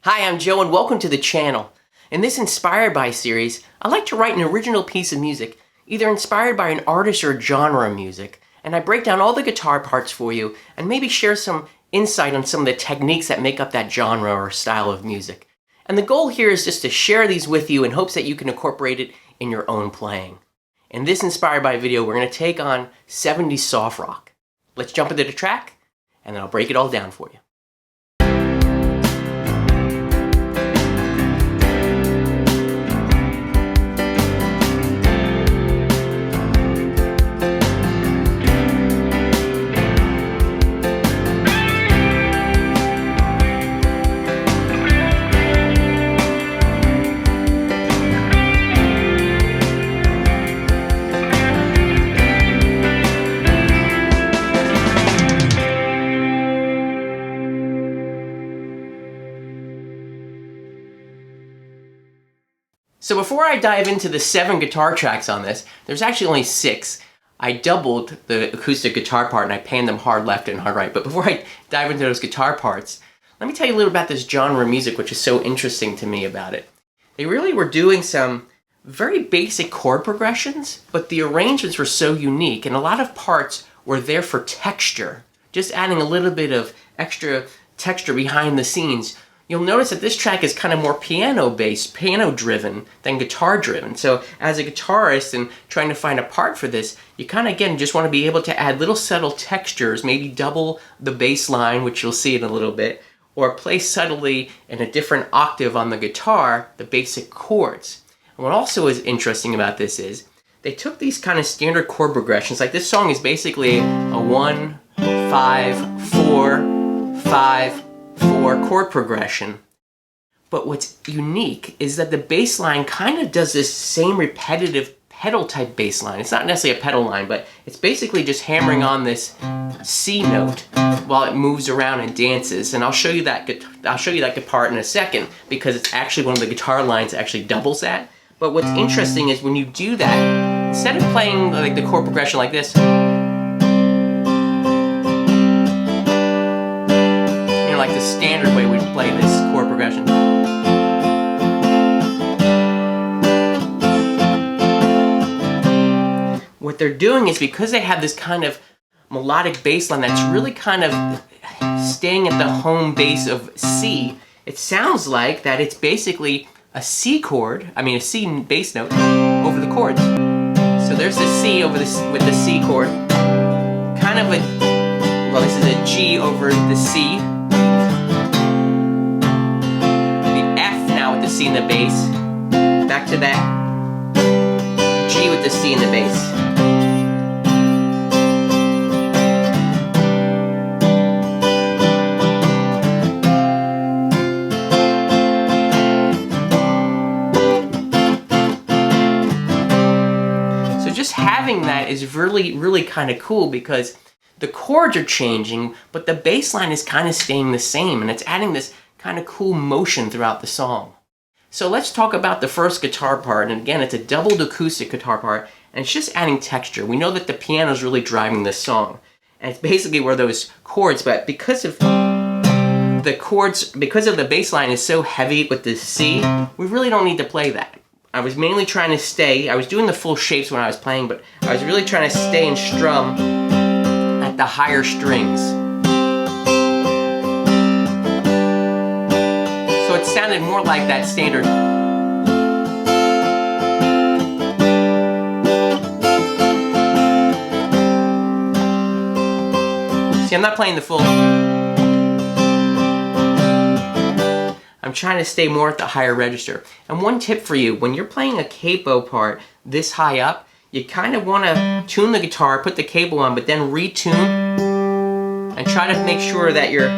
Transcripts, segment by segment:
Hi, I'm Joe and welcome to the channel. In this Inspired By series, I like to write an original piece of music, either inspired by an artist or a genre of music, and I break down all the guitar parts for you and maybe share some insight on some of the techniques that make up that genre or style of music. And the goal here is just to share these with you in hopes that you can incorporate it in your own playing. In this Inspired By video, we're going to take on 70s soft rock. Let's jump into the track, and then I'll break it all down for you. So before I dive into the 7 guitar tracks on this, there's actually only 6. I doubled the acoustic guitar part and I panned them hard left and hard right. But before I dive into those guitar parts, let me tell you a little about this genre of music, which is so interesting to me about it. They really were doing some very basic chord progressions, but the arrangements were so unique and a lot of parts were there for texture, just adding a little bit of extra texture behind the scenes. You'll notice that this track is kind of more piano-based, piano-driven than guitar-driven. So as a guitarist and trying to find a part for this, you kind of, again, just want to be able to add little subtle textures, maybe double the bass line, which you'll see in a little bit, or play subtly in a different octave on the guitar, the basic chords. And what also is interesting about this is they took these kind of standard chord progressions, like this song is basically a 1, 5, 4, 5, 4 chord progression. But what's unique is that the bass line kind of does this same repetitive pedal type bass line. It's not necessarily a pedal line, but it's basically just hammering on this C note while it moves around and dances. And I'll show you that part in a second because it's actually one of the guitar lines that actually doubles that. But what's interesting is when you do that, instead of playing like the chord progression like this, like the standard way we play this chord progression. What they're doing is because they have this kind of melodic bass line that's really kind of staying at the home base of C, it sounds like that it's basically a C chord, a C bass note over the chords. So there's the C over this with the C chord, kind of this is a G over the C. The C in the bass, back to that G with the C in the bass. So just having that is really kind of cool because the chords are changing, but the bass line is kind of staying the same, and it's adding this kind of cool motion throughout the song. So let's talk about the first guitar part, and again, it's a doubled acoustic guitar part, and it's just adding texture. We know that the piano is really driving this song, and it's basically where those chords, but because of the bass line is so heavy with the C, we really don't need to play that. I was mainly trying to I was doing the full shapes when I was playing, but I was really trying to stay and strum at the higher strings. So it sounded more like that standard. See, I'm not playing the full. I'm trying to stay more at the higher register. And one tip for you, when you're playing a capo part this high up, you kind of want to tune the guitar, put the capo on, but then retune and try to make sure that you're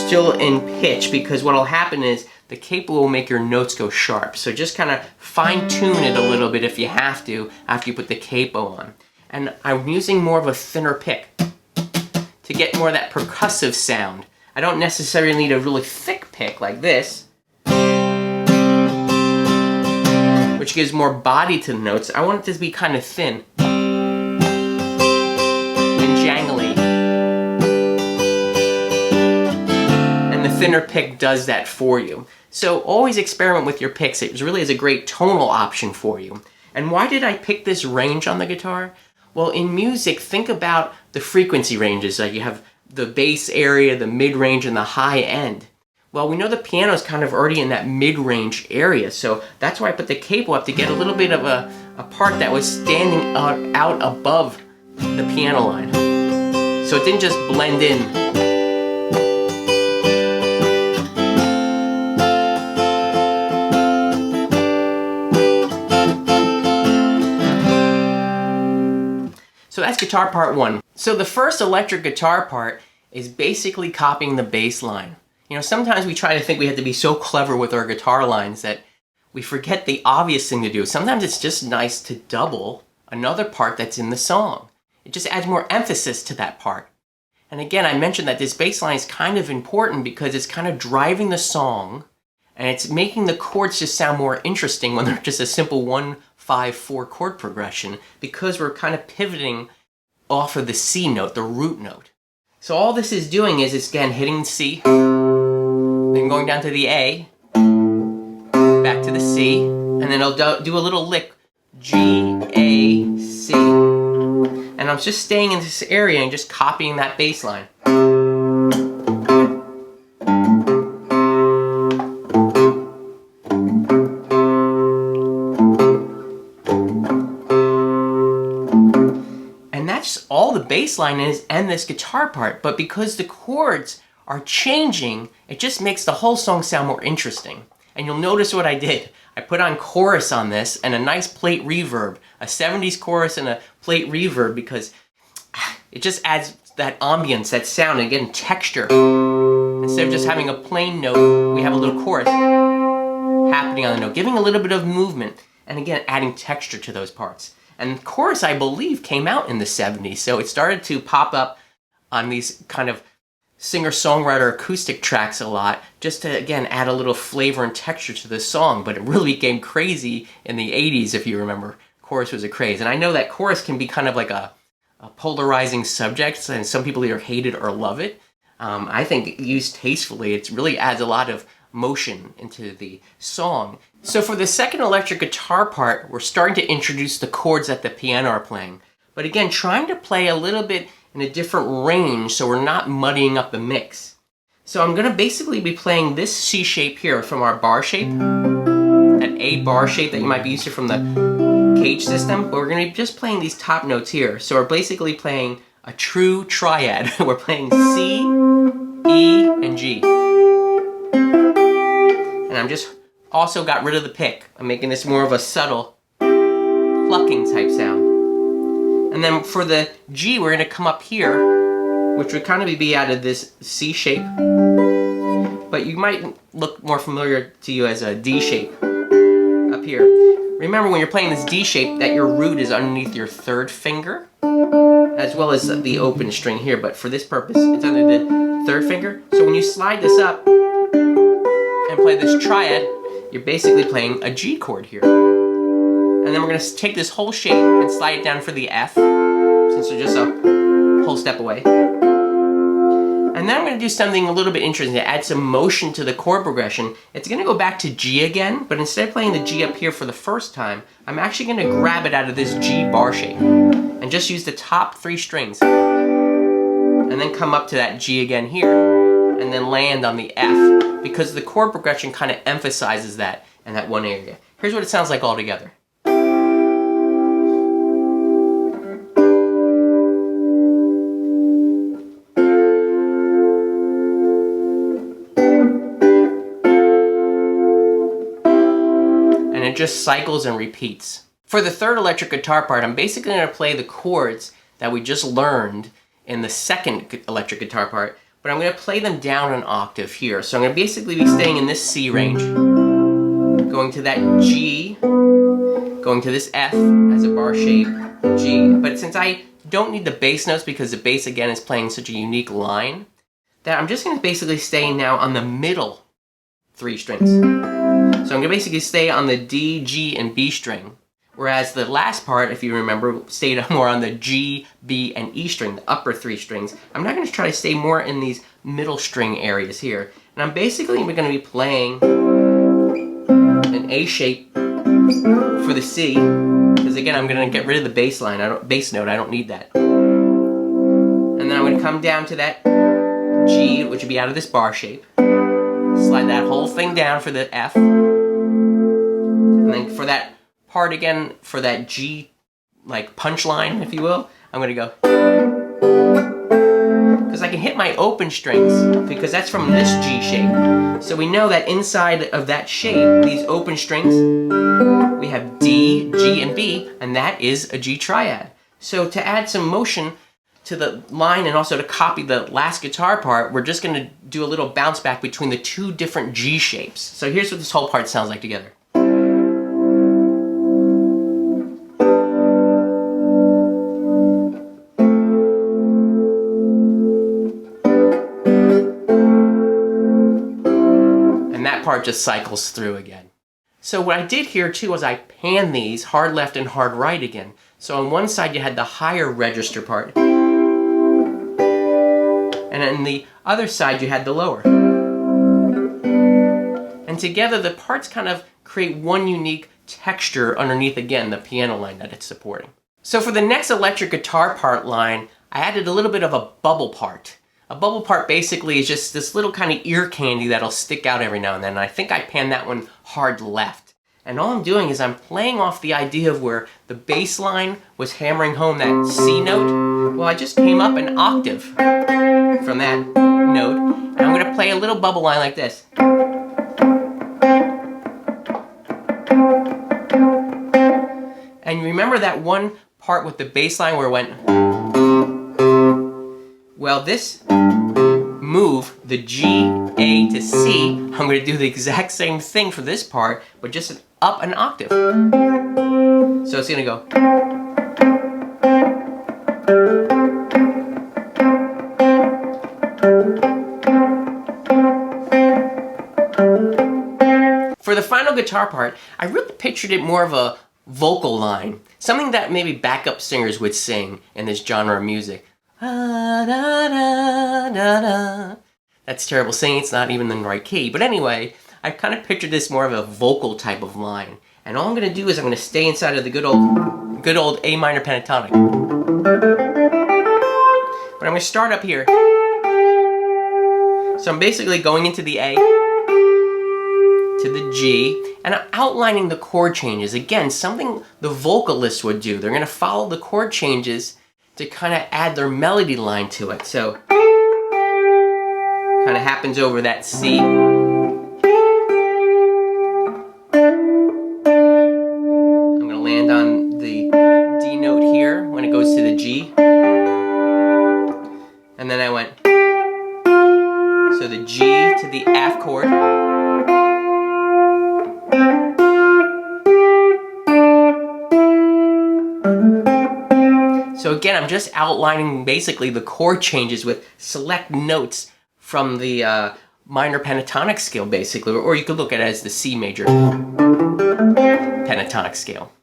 still in pitch, because what will happen is the capo will make your notes go sharp. So just kind of fine tune it a little bit if you have to after you put the capo on. And I'm using more of a thinner pick to get more of that percussive sound. I don't necessarily need a really thick pick like this, which gives more body to the notes. I want it to be kind of thin and jangly. And the thinner pick does that for you. So always experiment with your picks. It really is a great tonal option for you. And why did I pick this range on the guitar? Well, in music, think about the frequency ranges. Like you have the bass area, the mid-range, and the high end. Well, we know the piano is kind of already in that mid-range area, so that's why I put the cable up to get a little bit of a part that was standing out above the piano line. So it didn't just blend in. So that's guitar part one. So the first electric guitar part is basically copying the bass line. You know, sometimes we try to think we have to be so clever with our guitar lines that we forget the obvious thing to do. Sometimes it's just nice to double another part that's in the song. It just adds more emphasis to that part. And again, I mentioned that this bass line is kind of important because it's kind of driving the song and it's making the chords just sound more interesting when they're just a simple 1-5-4 chord progression, because we're kind of pivoting off of the C note, the root note. So all this is doing is it's again hitting C, then going down to the A, back to the C, and then it'll do a little lick, G, A, C. And I'm just staying in this area and just copying that bass line. And that's all the bass line is and this guitar part, but because the chords are changing, it just makes the whole song sound more interesting. And you'll notice what I did. I put on chorus on this and a nice plate reverb, a 70s chorus and a plate reverb, because it just adds that ambience, that sound, and again, texture. Instead of just having a plain note, we have a little chorus happening on the note, giving a little bit of movement, and again, adding texture to those parts. And chorus, I believe, came out in the 70s, so it started to pop up on these kind of singer-songwriter acoustic tracks a lot, just to, again, add a little flavor and texture to the song. But it really became crazy in the 80s, if you remember. Chorus was a craze. And I know that chorus can be kind of like a polarizing subject, and some people either hate it or love it. I think used tastefully, it really adds a lot of motion into the song. So for the second electric guitar part, we're starting to introduce the chords that the piano are playing. But again, trying to play a little bit in a different range so we're not muddying up the mix. So I'm going to basically be playing this C shape here from our bar shape, that A bar shape that you might be used to from the Cage system, but we're going to be just playing these top notes here. So we're basically playing a true triad. We're playing C, E, and G. And I'm just also got rid of the pick. I'm making this more of a subtle plucking type sound. And then for the G, we're going to come up here, which would kind of be out of this C shape, but you might look more familiar to you as a D shape up here. Remember when you're playing this D shape that your root is underneath your third finger, as well as the open string here, but for this purpose, it's under the third finger. So when you slide this up and play this triad, you're basically playing a G chord here. And then we're going to take this whole shape and slide it down for the F, since we're just a whole step away. And then I'm going to do something a little bit interesting to add some motion to the chord progression. It's going to go back to G again, but instead of playing the G up here for the first time, I'm actually going to grab it out of this G bar shape and just use the top 3 strings. And then come up to that G again here, and then land on the F, because the chord progression kind of emphasizes that in that one area. Here's what it sounds like all together. It just cycles and repeats. For the third electric guitar part, I'm basically going to play the chords that we just learned in the second electric guitar part, but I'm going to play them down an octave here. So I'm going to basically be staying in this C range, going to that G, going to this F as a bar shape, G. But since I don't need the bass notes because the bass again is playing such a unique line, that I'm just going to basically stay now on the middle 3 strings. So I'm going to basically stay on the D, G, and B string, whereas the last part, if you remember, stayed more on the G, B, and E string, the upper 3 strings. I'm not going to try to stay more in these middle string areas here. And I'm basically going to be playing an A shape for the C, because again, I'm going to get rid of the bass note. I don't need that. And then I'm going to come down to that G, which would be out of this bar shape. Slide that whole thing down for the F. And then for that part again, for that G, like punch line, if you will, I'm going to go. Because I can hit my open strings, because that's from this G shape. So we know that inside of that shape, these open strings, we have D, G, and B, and that is a G triad. So to add some motion to the line and also to copy the last guitar part, we're just going to do a little bounce back between the two different G shapes. So here's what this whole part sounds like together. And that part just cycles through again. So what I did here too was I panned these hard left and hard right again. So on one side you had the higher register part, and on the other side you had the lower. And together the parts kind of create one unique texture underneath, again, the piano line that it's supporting. So for the next electric guitar part line, I added a little bit of a bubble part. A bubble part basically is just this little kind of ear candy that'll stick out every now and then. And I think I panned that one hard left. And all I'm doing is I'm playing off the idea of where the bass line was hammering home that C note. Well, I just came up an octave from that note, and I'm going to play a little bubble line like this. And remember that one part with the bass line where it went? Well, this move, the G, A to C, I'm going to do the exact same thing for this part, but just up an octave. So it's going to go. For the final guitar part, I really pictured it more of a vocal line, something that maybe backup singers would sing in this genre of music. That's terrible singing, it's not even in the right key. But anyway, I kind of pictured this more of a vocal type of line. And all I'm going to do is I'm going to stay inside of the good old A minor pentatonic. But I'm going to start up here. So I'm basically going into the A, to the G, and I'm outlining the chord changes. Again, something the vocalists would do. They're going to follow the chord changes to kind of add their melody line to it. So, kind of happens over that C. I'm going to land on the D note here when it goes to the G. And then I went, so the G to the F chord. So again, I'm just outlining basically the chord changes with select notes from the minor pentatonic scale, basically, or you could look at it as the C major pentatonic scale.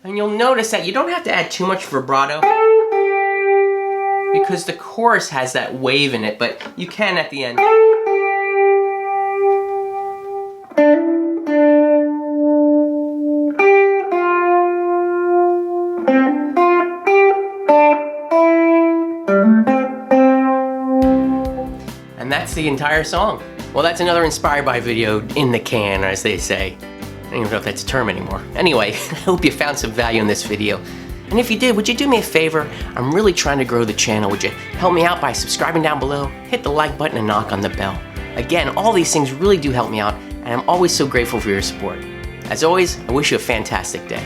And you'll notice that you don't have to add too much vibrato because the chorus has that wave in it, but you can at the end. And that's the entire song. Well, that's another Inspired By video in the can, as they say. I don't even know if that's a term anymore. Anyway, I hope you found some value in this video. And if you did, would you do me a favor? I'm really trying to grow the channel. Would you help me out by subscribing down below, hit the like button, and knock on the bell? Again, all these things really do help me out, and I'm always so grateful for your support. As always, I wish you a fantastic day.